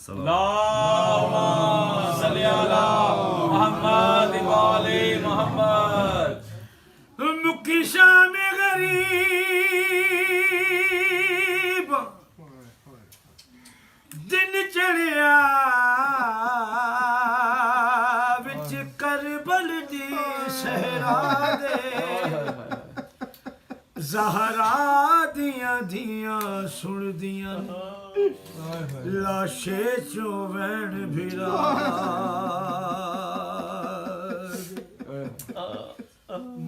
अल्लाहुम्मा सल्ली अला मुहम्मद व आले मुहम्मद। मुकी शाम गरीब दिन चढ़िया विच करबल दी सहरा दे ज़हरा दियां धियां सुन दियां लाशे चो वैन भिरा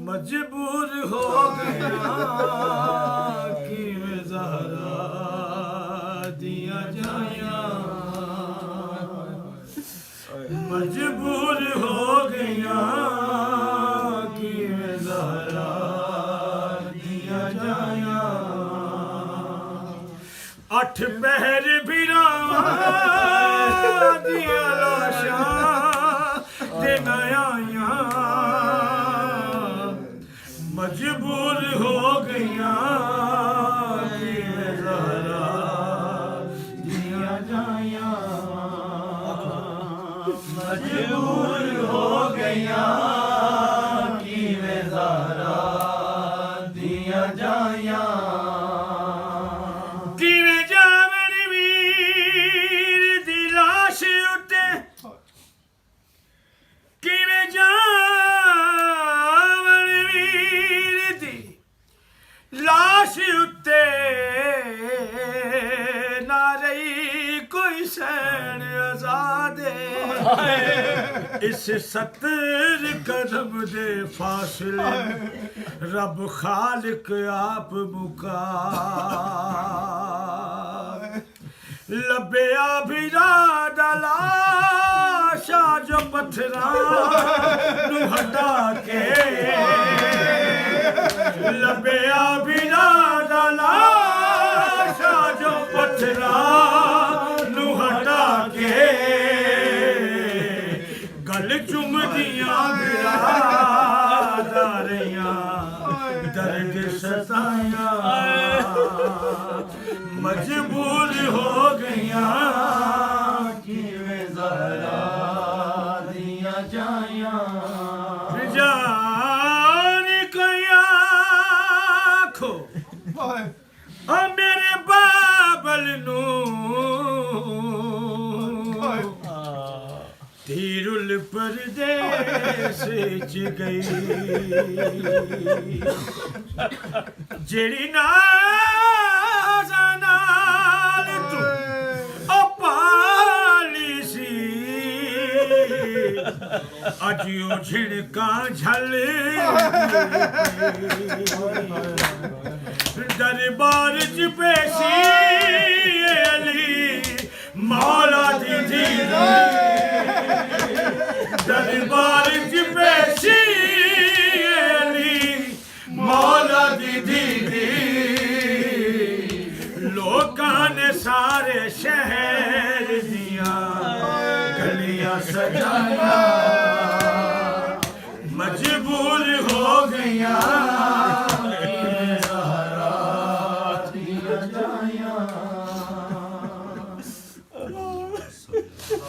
मजबूर हो गया कि मैं ज़हरा दिया जाया मजबूर हो गया कि मैं ज़हरा दिया जाया। 8 पहर भिरा दिया लाशा दिन आया मजबूर हो गया कि मैं ज़हरा दिया जाया मजबूर हो गया कि मैं ज़हरा दिया जाया। किवें जावन वीर दी लाश उते किवें जावन वीर दी लाश उते ना रही कोई सैन आज़ादे इस 70 कदम दे फासले रब खालिक आप मुका लब्या बिरादा लाशा जो पत्थरा नू हटा के लब्या बिरादा लाशा जो पत्थरा नू हटा के गल चुम दिया बिरादारियां दर्द सताया मजबूर हो गया कि मैं ज़हरा दिया जाया। जान कया खो मेरे बाबल नू तीरुल परदेस च गई जेड़ी नाज़ा नाल तू ओ पाली सी अज ओ झिड़का झल दरबार च पेशी अली मौला दी धी दरबार च पेशी अली मौला दी धी लोकां ने सारे शहर